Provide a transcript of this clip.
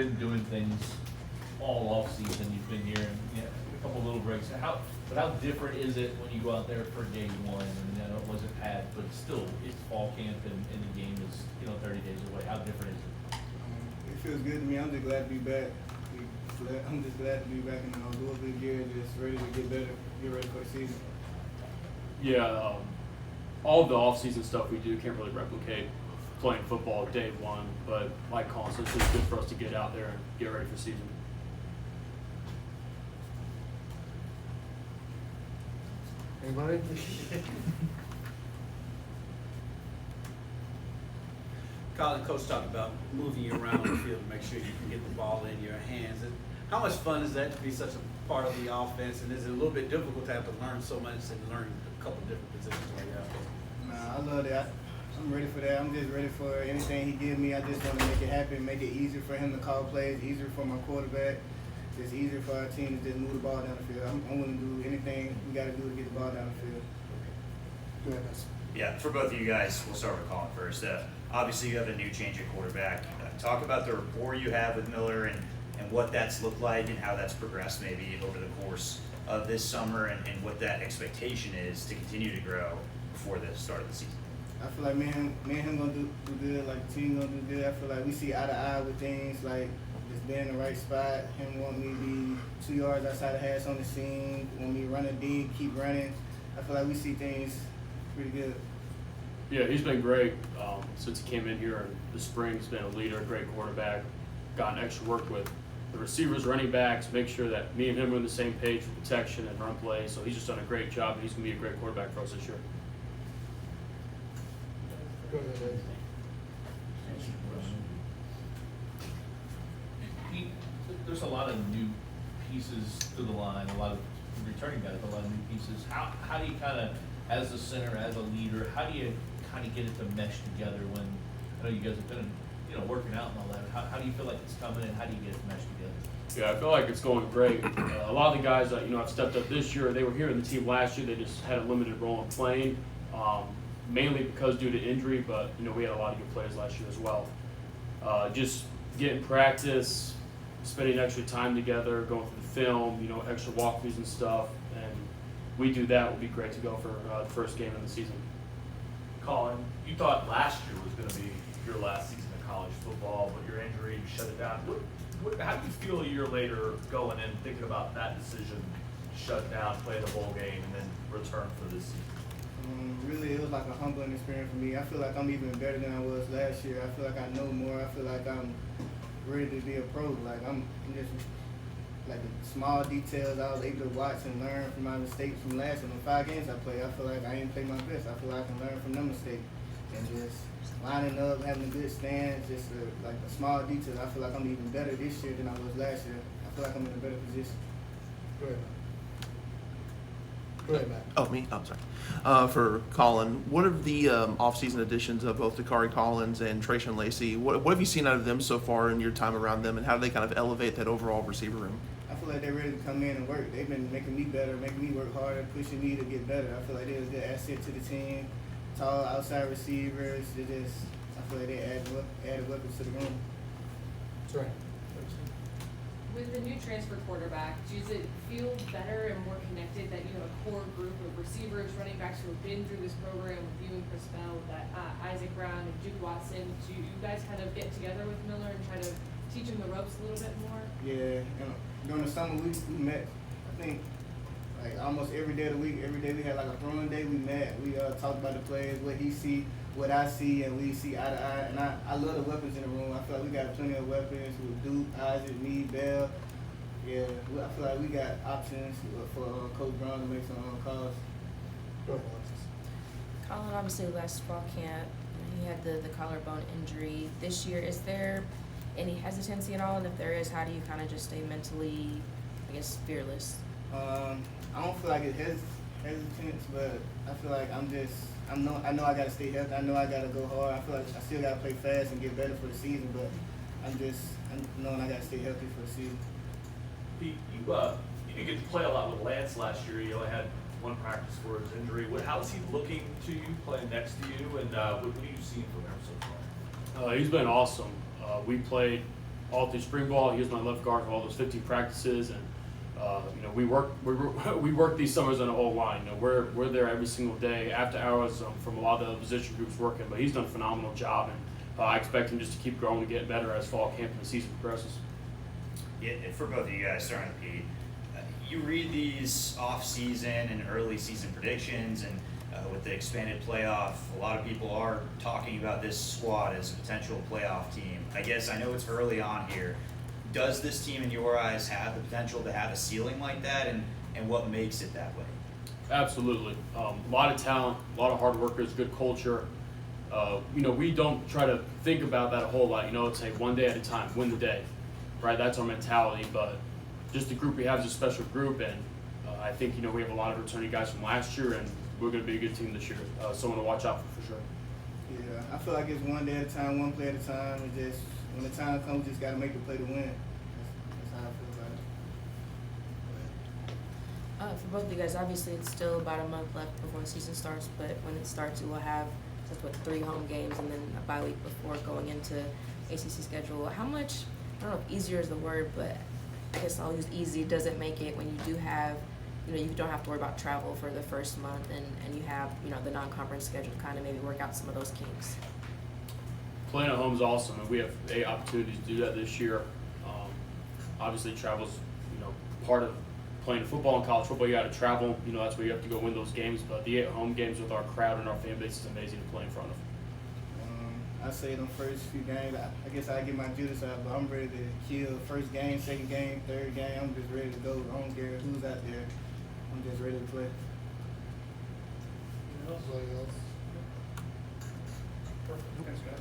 been doing things all off season. You've been here and a couple little breaks. But how different is it when you go out there for day one? And I know it wasn't packed, but still, it's fall camp and the game is 30 days away. How different is it? It feels good to me. I'm just glad to be back. I'm just glad to be back in Louisville gear, just ready to get better, get ready for the season. Yeah, all of the off-season stuff we do can't really replicate playing football day one, but like Caullin said, it's just good for us to get out there and get ready for the season. Anybody? Caullin, coach talked about moving you around the field to make sure you can get the ball in your hands. And how much fun is that to be such a part of the offense? And is it a little bit difficult to have to learn so much and learn a couple different positions while you're out there? Nah, I love that. I'm ready for that. I'm just ready for anything he gives me. I just want to make it happen, make it easier for him to call plays, easier for my quarterback. It's easier for our team to just move the ball down the field. I'm willing to do anything we got to do to get the ball down the field. Go ahead, Max. Yeah, for both of you guys, we'll start with Caullin first. Obviously, you have a new change at quarterback. Talk about the rapport you have with Miller and what that's looked like and how that's progressed maybe over the course of this summer and what that expectation is to continue to grow before the start of the season. I feel like me and him gonna do good. Like the team gonna do good. I feel like we see eye to eye with things. Like just being in the right spot. Him want me to be 2 yards outside the hash on the seam. Want me to run a dig, keep running. I feel like we see things pretty good. Yeah, he's been great since he came in here in the spring. He's been a leader, a great quarterback, gotten extra work with the receivers, running backs, make sure that me and him are on the same page for protection and run play. So he's just done a great job, and he's going to be a great quarterback for us this year. Go ahead, Dave. Pete, there's a lot of new pieces to the line, a lot of returning guys, a lot of new pieces. How do you kind of, as a center, as a leader, how do you kind of get it to mesh together when, I know you guys have been, working out and all that. How do you feel like it's coming in? How do you get it to mesh together? Yeah, I feel like it's going great. A lot of the guys that have stepped up this year, they were here in the team last year. They just had a limited role in playing, mainly because due to injury. But we had a lot of good players last year as well. Just getting practice, spending extra time together, going through the film, extra walkthroughs and stuff, and we do that. Will be great to go for the first game of the season. Caullin, you thought last year was going to be your last season of college football, but your injury shut it down. How do you feel a year later going in, thinking about that decision, shut down, play the bowl game, and then return for this season? Really, it was like a humbling experience for me. I feel like I'm even better than I was last year. I feel like I know more. I feel like I'm ready to be a pro. Like I'm just like the small details I was able to watch and learn from my mistakes from last year. In the 5 games I played, I feel like I ain't played my best. I feel like I can learn from them mistakes and just lining up, having a good stance, just like the small details. I feel like I'm even better this year than I was last year. I feel like I'm in a better position. Go ahead, Matt. Go ahead, Matt. Oh, me? Oh, sorry. For Caullin, what are the off-season additions of both Caullin Collins and Caullin Lacy? What have you seen out of them so far in your time around them, and how do they kind of elevate that overall receiver room? I feel like they're ready to come in and work. They've been making me better, making me work harder, pushing me to get better. I feel like they're a good asset to the team. Tall outside receivers. I feel like they added weapons to the room. Sorry. With the new transfer quarterback, does it feel better and more connected that you have a core group of receivers, running backs who have been through this program with you and Chris Bell, that Isaac Brown and Duke Watson? Do you guys kind of get together with Miller and try to teach him the ropes a little bit more? Yeah, during the summer we met, I think, like almost every day of the week. Every day we had like a throwing day. We met. We talked about the plays, what he see, what I see, and we see eye to eye. And I love the weapons in the room. I feel like we got plenty of weapons with Duke, Isaac, me, Bell. Yeah, I feel like we got options for Coach Brown to make some calls. Go ahead, Alexis. Caullin, obviously last fall camp, he had the collarbone injury. This year, is there any hesitancy at all? And if there is, how do you kind of just stay mentally, fearless? I don't feel like it's hesitance, but I feel like I know I gotta stay healthy. I know I gotta go hard. I feel like I still gotta play fast and get better for the season, but I'm knowing I gotta stay healthy for the season. Pete, you didn't get to play a lot with Lance last year. You only had one practice for his injury. How is he looking to you, playing next to you, and what are you seeing from him so far? He's been awesome. We played all through spring ball. He was my left guard for all those 15 practices, and you know, we work these summers on the whole line. You know, we're there every single day after hours from a lot of the position groups working. But he's done a phenomenal job, and I expect him just to keep growing and get better as fall camp and the season progresses. Yeah, and for both of you guys, starting with Pete, you read these off-season and early season predictions, and with the expanded playoff, a lot of people are talking about this squad as a potential playoff team. I guess I know it's early on here. Does this team, in your eyes, have the potential to have a ceiling like that, and what makes it that way? Absolutely. A lot of talent, a lot of hard workers, good culture. You know, we don't try to think about that a whole lot. You know, it's like one day at a time, win the day, right? That's our mentality. But just the group we have is a special group, and I think, you know, we have a lot of returning guys from last year, and we're going to be a good team this year. Someone to watch out for sure. Yeah, I feel like it's one day at a time, one play at a time. It just when the time comes, just gotta make the play to win. That's how I feel about it. For both of you guys, obviously it's still about a month left before the season starts, but when it starts, we will have 3 home games and then a bye week before going into ACC schedule. How much, I don't know if easier is the word, but I guess I'll use easy, does it make it when you do have, you know, you don't have to worry about travel for the first month and you have, you know, the non-conference schedule to kind of maybe work out some of those kinks? Playing at home is awesome, and we have 8 opportunities to do that this year. Obviously, travel's, you know, part of playing football and college football. You got to travel. You know, that's where you have to go win those games. But the 8 home games with our crowd and our fan base is amazing to play in front of. I say them first few games, I guess I get my Judas out, but I'm ready to kill. First game, second game, third game, I'm just ready to go. I don't care who's out there. I'm just ready to play. Anything else? Thanks, guys.